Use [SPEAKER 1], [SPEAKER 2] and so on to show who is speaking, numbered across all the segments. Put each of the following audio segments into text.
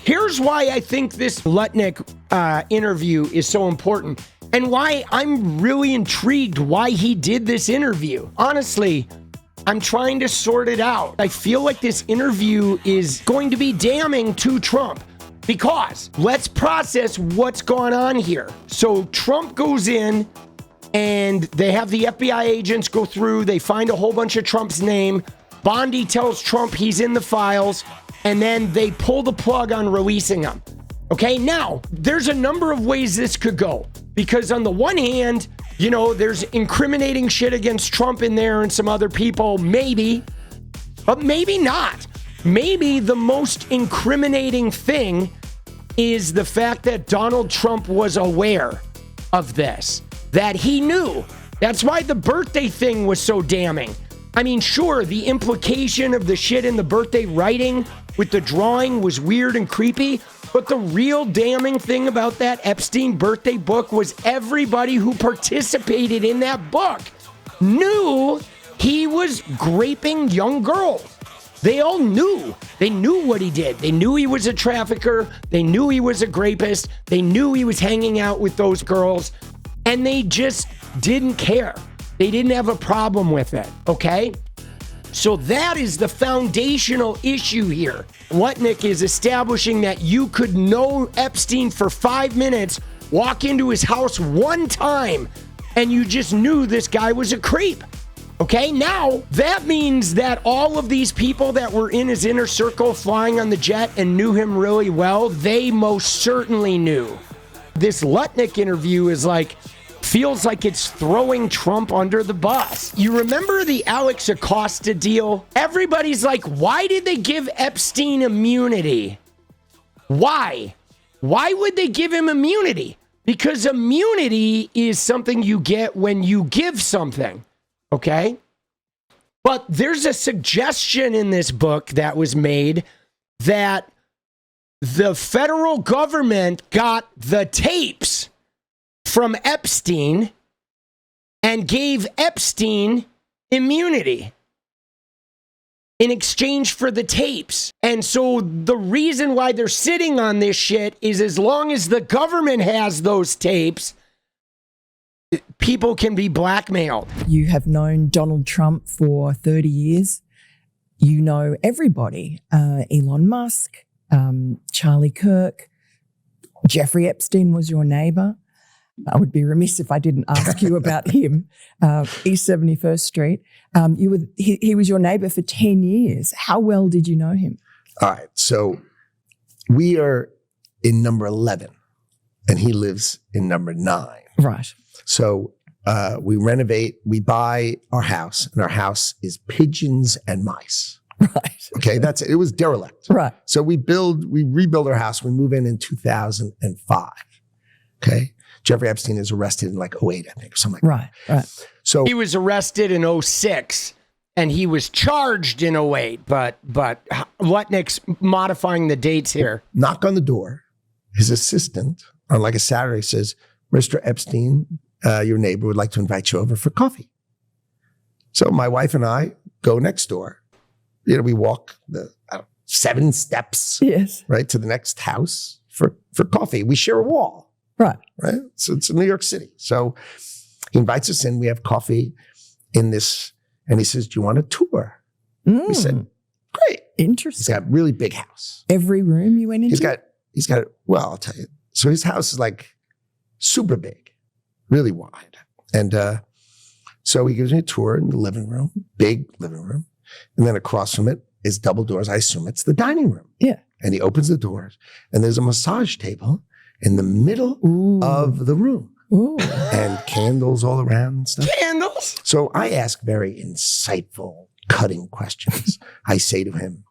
[SPEAKER 1] Here's why I think this 𝗦😙😶 interview is so important and why I'm really intrigued why he did this interview. Honestly, I'm trying to sort it out. I feel like this interview is going to be damning to Trump because let's process what's going on here. So Trump goes in and they have the FBI agents go through. They find a whole bunch of Trump's name. Bondi tells Trump he's in the files, and then they pull the plug on releasing him. Okay, now, there's a number of ways this could go. Because on the one hand, you know, there's incriminating shit against Trump in there and some other people, maybe. But maybe not. Maybe the most incriminating thing is the fact that Donald Trump was aware of this. That he knew. That's why the birthday thing was so damning. I mean, sure, the implication of the shit in the birthday writing with the drawing was weird and creepy, but the real damning thing about that Epstein birthday book was everybody who participated in that book knew he was raping young girls. They all knew. They knew what he did. They knew he was a trafficker. They knew he was a rapist. They knew he was hanging out with those girls. And they just didn't care. They didn't have a problem with it, okay? So that is the foundational issue here. 𝗦😙😶 is establishing that you could know Epstein for 5 minutes, walk into his house one time, and you just knew this guy was a creep. Okay, now that means that all of these people that were in his inner circle flying on the jet and knew him really well, they most certainly knew. This 𝗦😙😶 interview is like, feels like it's throwing Trump under the bus. You remember the Alex Acosta deal? Everybody's like, why did they give Epstein immunity? Why? Why would they give him immunity? Because immunity is something you get when you give something, okay? But there's a suggestion in this book that was made that the federal government got the tapes from Epstein and gave Epstein immunity in exchange for the tapes. And so the reason why they're sitting on this shit is as long as the government has those tapes, people can be blackmailed.
[SPEAKER 2] You have known Donald Trump for 30 years. You know everybody. Elon Musk, Charlie Kirk, Jeffrey Epstein was your neighbor. I would be remiss if I didn't ask you about him. East 71st Street. He was your neighbor for 10 years. How well did you know him?
[SPEAKER 3] All right. So we are in number 11 and he lives in number 9.
[SPEAKER 2] Right.
[SPEAKER 3] So we renovate, we buy our house, and our house is pigeons and mice.
[SPEAKER 2] Right.
[SPEAKER 3] Okay. That's it. It was derelict.
[SPEAKER 2] Right.
[SPEAKER 3] So we rebuild our house. We move in 2005. Okay. Jeffrey Epstein is arrested in like 2008, I think, or something like that.
[SPEAKER 2] Right.
[SPEAKER 3] So
[SPEAKER 1] he was arrested in 2006 and he was charged in 2008, but 𝗦😙😶 modifying the dates here.
[SPEAKER 3] Knock on the door. His assistant on like a Saturday says, Mr. Epstein, your neighbor would like to invite you over for coffee. So my wife and I go next door. You know, we walk the 7 steps,
[SPEAKER 2] yes,
[SPEAKER 3] right, to the next house for coffee. We share a wall.
[SPEAKER 2] Right.
[SPEAKER 3] So it's in New York City. So he invites us in. We have coffee in this, and he says, do you want a tour? We said, great.
[SPEAKER 2] Interesting.
[SPEAKER 3] He's got a really big house.
[SPEAKER 2] Every room you went into?
[SPEAKER 3] He's got, well, I'll tell you. So his house is like super big, really wide. And so he gives me a tour in the living room, big living room. And then across from it is double doors. I assume it's the dining room.
[SPEAKER 2] Yeah.
[SPEAKER 3] And he opens the doors and there's a massage table in the middle of the room.
[SPEAKER 2] Ooh.
[SPEAKER 3] And candles all around and stuff.
[SPEAKER 1] Candles?
[SPEAKER 3] So I ask very insightful, cutting questions. I say to him,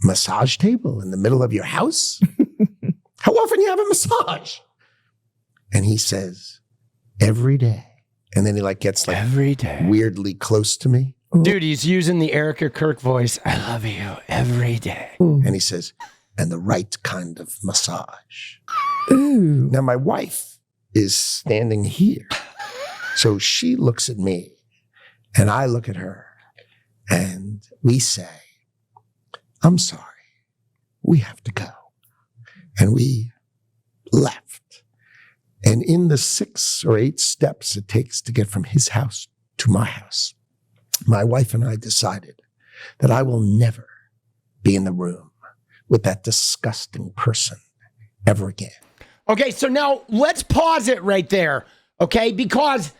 [SPEAKER 3] massage table in the middle of your house? How often do you have a massage? And he says, every day. And then he like gets like
[SPEAKER 1] every day,
[SPEAKER 3] weirdly close to me.
[SPEAKER 1] Dude, he's using the Erica Kirk voice. I love you every day.
[SPEAKER 3] And he says, and the right kind of massage.
[SPEAKER 2] Ooh.
[SPEAKER 3] Now my wife is standing here. So she looks at me and I look at her and we say, I'm sorry, we have to go. And we left. And in the 6 or 8 steps it takes to get from his house to my house, my wife and I decided that I will never be in the room with that disgusting person ever again.
[SPEAKER 1] Okay, so now let's pause it right there, okay? Because,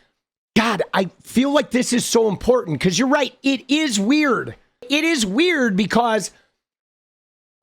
[SPEAKER 1] God, I feel like this is so important because you're right. It is weird. It is weird because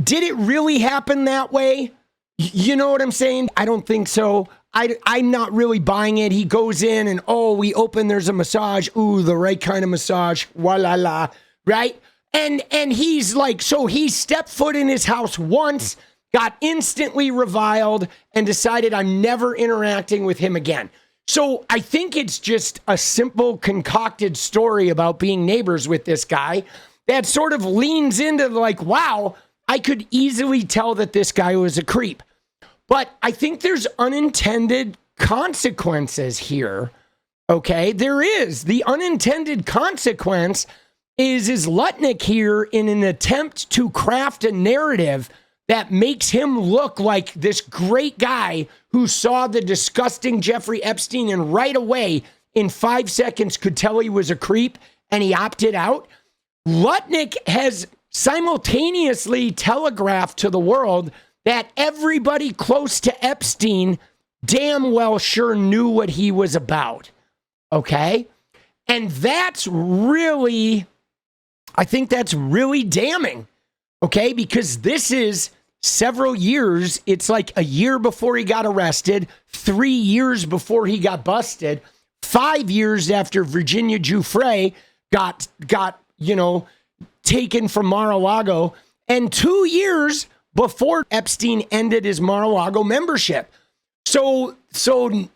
[SPEAKER 1] did it really happen that way? You know what I'm saying? I don't think so. I'm not really buying it. He goes in and, oh, we open, there's a massage. Ooh, the right kind of massage. La, right? And he's like, so he stepped foot in his house once, got instantly reviled, and decided I'm never interacting with him again. So I think it's just a simple concocted story about being neighbors with this guy that sort of leans into like, wow, I could easily tell that this guy was a creep. But I think there's unintended consequences here, okay? There is. The unintended consequence is 𝗙ecie here in an attempt to craft a narrative that makes him look like this great guy who saw the disgusting Jeffrey Epstein and right away in 5 seconds could tell he was a creep and he opted out. 𝗙ecie has simultaneously telegraphed to the world that everybody close to Epstein damn well sure knew what he was about, okay? And that's really, I think that's really damning, okay? Because this is several years. It's like a year before he got arrested, 3 years before he got busted, 5 years after Virginia Giuffre got taken from Mar-a-Lago, and 2 years before Epstein ended his Mar-a-Lago membership. So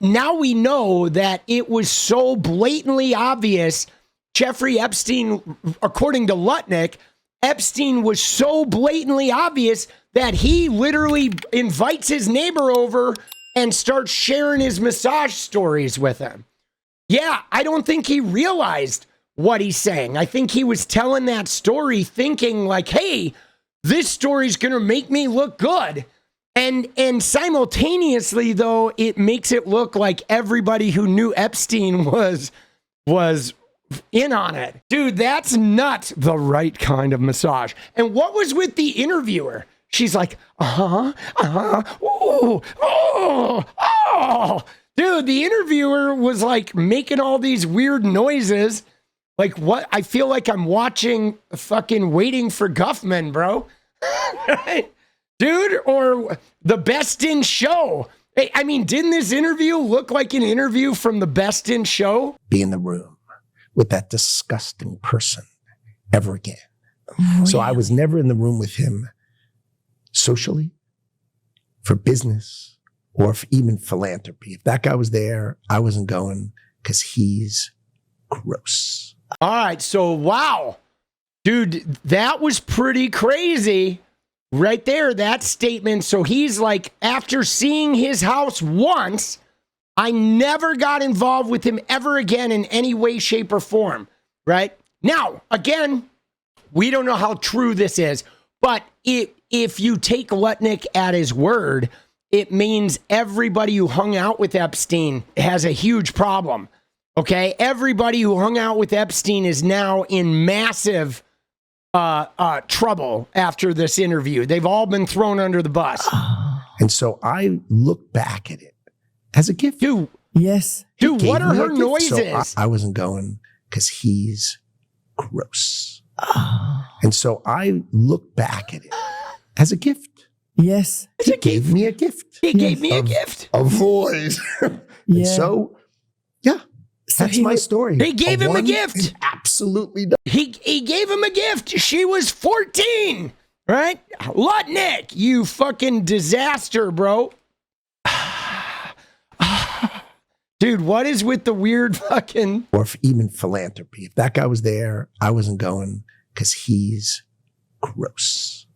[SPEAKER 1] now we know that it was so blatantly obvious. Jeffrey Epstein, according to 𝗙ecie, Epstein was so blatantly obvious that he literally invites his neighbor over and starts sharing his massage stories with him. Yeah, I don't think he realized what he's saying. I think he was telling that story thinking like, hey, this story's going to make me look good. And simultaneously, though, it makes it look like everybody who knew Epstein was in on it. Dude, that's not the right kind of massage. And what was with the interviewer? She's like, ooh, oh. Dude, the interviewer was like making all these weird noises. Like what? I feel like I'm watching fucking Waiting for Guffman, bro. Right? Dude, or the Best in Show. Hey, I mean, didn't this interview look like an interview from the Best in Show?
[SPEAKER 3] Be in the room with that disgusting person ever again.
[SPEAKER 2] Oh,
[SPEAKER 3] so I was never in the room with him socially, for business, or for even philanthropy. If that guy was there, I wasn't going because he's gross.
[SPEAKER 1] All right, so wow. Dude, that was pretty crazy. Right there, that statement. So he's like, after seeing his house once, I never got involved with him ever again in any way, shape, or form. Right? Now, again, we don't know how true this is, but if you take 𝗙ecie at his word, it means everybody who hung out with Epstein has a huge problem. Okay? Everybody who hung out with Epstein is now in massive trouble after this interview. They've all been thrown under the bus.
[SPEAKER 3] And so I look back at it as a gift.
[SPEAKER 1] Dude,
[SPEAKER 2] yes.
[SPEAKER 1] Dude, what are her noises?
[SPEAKER 3] So I wasn't going because he's gross. And so I look back at it as a gift.
[SPEAKER 2] Yes.
[SPEAKER 3] He gave me a gift.
[SPEAKER 1] He gave me a gift.
[SPEAKER 3] A voice.
[SPEAKER 2] Yeah.
[SPEAKER 3] So, yeah.
[SPEAKER 2] So
[SPEAKER 3] That's my story.
[SPEAKER 1] They gave him a gift.
[SPEAKER 3] Absolutely done.
[SPEAKER 1] He gave him a gift. She was 14, right? 𝗙ecie, you fucking disaster, bro. Dude, what is with the weird fucking...
[SPEAKER 3] Or for even philanthropy. If that guy was there, I wasn't going because he's gross.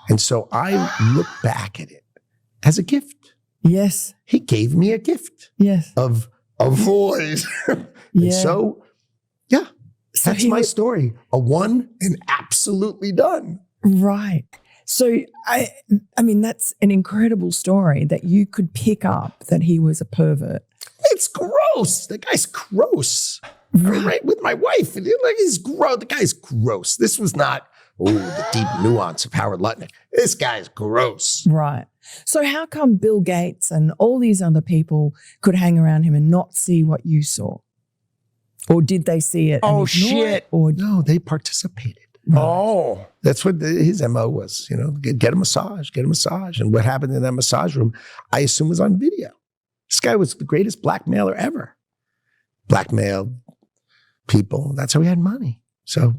[SPEAKER 3] And so I look back at it as a gift.
[SPEAKER 2] Yes.
[SPEAKER 3] He gave me a gift.
[SPEAKER 2] Yes.
[SPEAKER 3] Of a voice.
[SPEAKER 2] Yeah.
[SPEAKER 3] And so, yeah,
[SPEAKER 2] So
[SPEAKER 3] that's my story. A one and absolutely done.
[SPEAKER 2] Right. So, I mean, that's an incredible story that you could pick up that he was a pervert.
[SPEAKER 3] It's gross. The guy's gross. Right with my wife. Like, he's gross. The guy's gross. This was not, the deep nuance of Howard Lutnick. This guy's gross.
[SPEAKER 2] Right. So how come Bill Gates and all these other people could hang around him and not see what you saw? Or did they see it?
[SPEAKER 1] Oh,
[SPEAKER 2] and ignore
[SPEAKER 1] shit.
[SPEAKER 2] it? Or
[SPEAKER 3] No, they participated.
[SPEAKER 2] Right.
[SPEAKER 1] Oh.
[SPEAKER 3] That's what his MO was, get a massage, get a massage. And what happened in that massage room, I assume was on video. This guy was the greatest blackmailer ever. Blackmailed people. That's how he had money. So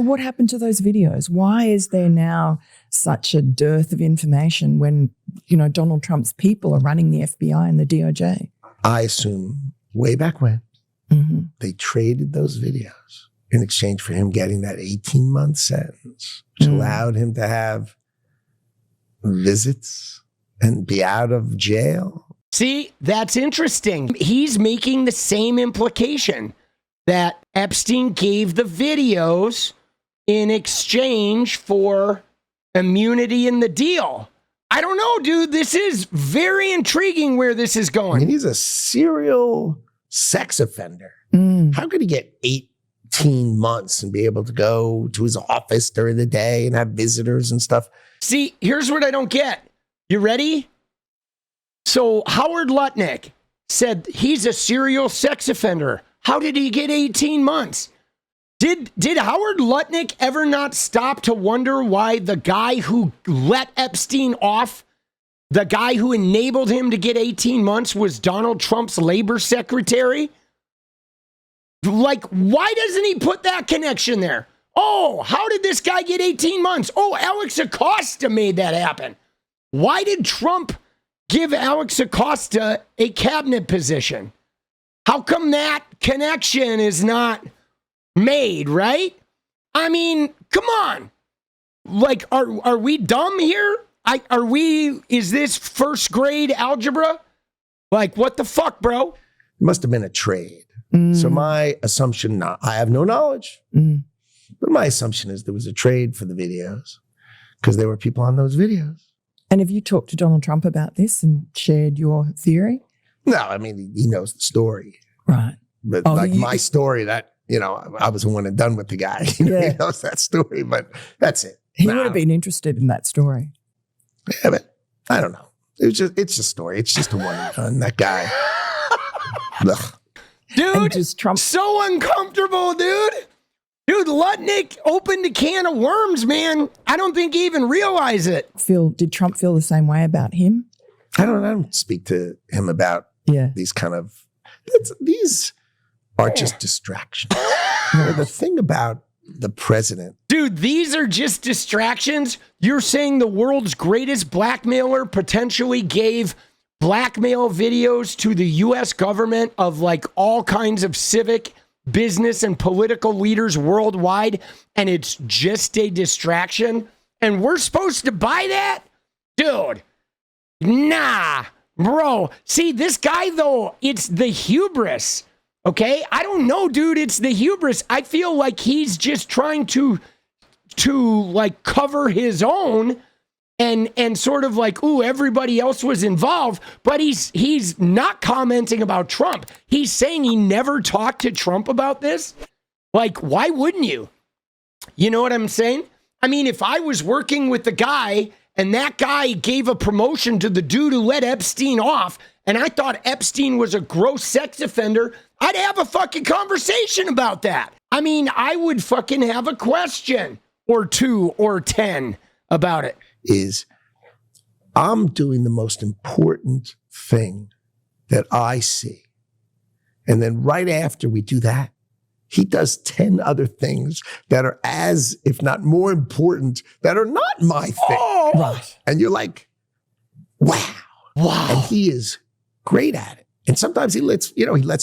[SPEAKER 2] what happened to those videos? Why is there now such a dearth of information when, Donald Trump's people are running the FBI and the DOJ?
[SPEAKER 3] I assume way back when, they traded those videos in exchange for him getting that 18-month sentence, which allowed him to have visits and be out of jail.
[SPEAKER 1] See, that's interesting. He's making the same implication that Epstein gave the videos in exchange for immunity in the deal. I don't know, dude. This is very intriguing where this is
[SPEAKER 3] I
[SPEAKER 1] going.
[SPEAKER 3] mean, he's a serial sex offender. How could he get 18 months and be able to go to his office during the day and have visitors and stuff?
[SPEAKER 1] See, here's what I don't get. You ready? So Howard Lutnick said he's a serial sex offender. How did he get 18 months? Did Howard Lutnick ever not stop to wonder why the guy who let Epstein off, the guy who enabled him to get 18 months was Donald Trump's labor secretary? Like, why doesn't he put that connection there? Oh, how did this guy get 18 months? Oh, 𝗙𝗪𝗪𝗀𝗍 made that happen. Why did Trump give 𝗙𝗪𝗪𝗪𝗀𝗍 a cabinet position? How come that connection is not made, right? I mean, come on. Like, are we dumb here? Is this first grade algebra? Like, what the fuck, bro?
[SPEAKER 3] It must have been a trade. So my assumption, I have no knowledge, but my assumption is there was a trade for the videos because there were people on those videos.
[SPEAKER 2] And have you talked to Donald Trump about this and shared your theory?
[SPEAKER 3] No, I mean, he knows the story.
[SPEAKER 2] Right.
[SPEAKER 3] But my story, that, I was one and done with the guy. He knows that story, but that's it.
[SPEAKER 2] He would have been interested in that story.
[SPEAKER 3] Yeah, but I don't know. It's just a story. It's just a one and done. That guy. Ugh.
[SPEAKER 1] Dude,
[SPEAKER 2] does Trump
[SPEAKER 1] so uncomfortable, dude. Dude, Lutnick opened a can of worms, man. I don't think he even realized it.
[SPEAKER 2] Did Trump feel the same way about him?
[SPEAKER 3] I don't speak to him about these kind of, these are just distractions. The thing about the president.
[SPEAKER 1] Dude, these are just distractions. You're saying the world's greatest blackmailer potentially gave blackmail videos to the U.S. government of like all kinds of civic, business, and political leaders worldwide, and it's just a distraction, and we're supposed to buy that? Dude, nah, bro. See, this guy, though, it's the hubris, okay? I don't know, dude. It's the hubris. I feel like he's just trying to like cover his own and sort of like, ooh, everybody else was involved, but he's not commenting about Trump. He's saying he never talked to Trump about this. Like, why wouldn't you? You know what I'm saying? I mean, if I was working with the guy and that guy gave a promotion to the dude who let Epstein off, and I thought Epstein was a gross sex offender, I'd have a fucking conversation about that. I mean, I would fucking have a question or 2 or 10 about it.
[SPEAKER 3] Is I'm doing the most important thing that I see. And then right after we do that, he does 10 other things that are as, if not more important, that are not my thing.
[SPEAKER 1] Oh.
[SPEAKER 2] Right.
[SPEAKER 3] And you're like, wow. And he is great at it. And sometimes he lets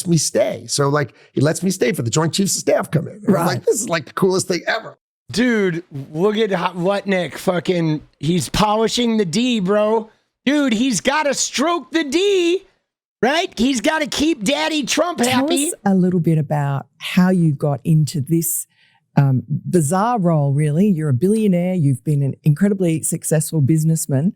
[SPEAKER 3] me stay. So like, he lets me stay for the Joint Chiefs of Staff come in. And I'm like, this is like the coolest thing ever.
[SPEAKER 1] Dude, look at Lutnick fucking, he's polishing the D, bro. Dude, he's got to stroke the D, right? He's got to keep Daddy Trump happy.
[SPEAKER 2] Tell us a little bit about how you got into this bizarre role, really. You're a billionaire. You've been an incredibly successful businessman.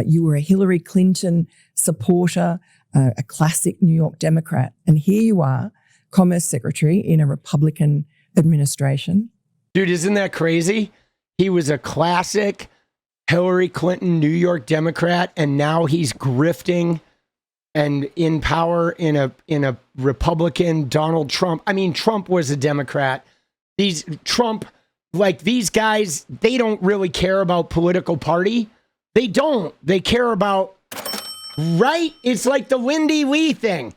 [SPEAKER 2] You were a Hillary Clinton supporter, a classic New York Democrat. And here you are, Commerce Secretary in a Republican administration.
[SPEAKER 1] Dude, isn't that crazy? He was a classic Hillary Clinton New York Democrat, and now he's grifting and in power in a Republican Donald Trump. I mean, Trump was a Democrat. These guys, they don't really care about political party. They don't. They care about, right? It's like the Wendy Lee thing.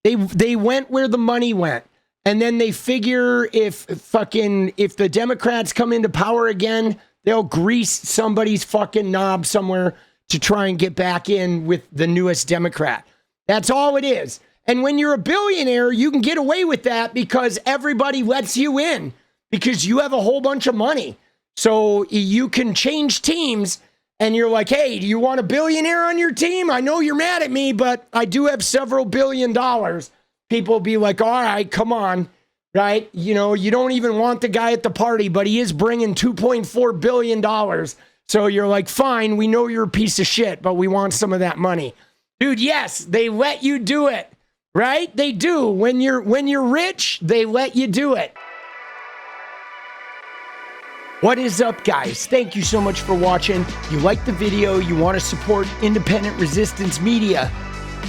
[SPEAKER 1] They went where the money went. And then they figure if the Democrats come into power again, they'll grease somebody's fucking knob somewhere to try and get back in with the newest Democrat. That's all it is. And when you're a billionaire, you can get away with that because everybody lets you in because you have a whole bunch of money. So you can change teams and you're like, hey, do you want a billionaire on your team? I know you're mad at me, but I do have several $1 billion. People be like, all right, come on, right? You know, you don't even want the guy at the party, but he is bringing $2.4 billion. So you're like, fine, we know you're a piece of shit, but we want some of that money. Dude, yes, they let you do it, right? They do. When you're rich, they let you do it. What is up, guys? Thank you so much for watching. If you like the video, you want to support independent resistance media,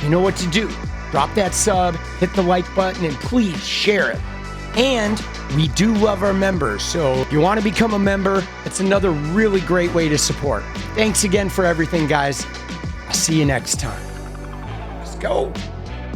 [SPEAKER 1] you know what to do. Drop that sub, hit the like button, and please share it. And we do love our members, so if you want to become a member, it's another really great way to support. Thanks again for everything, guys. I'll see you next time. Let's go.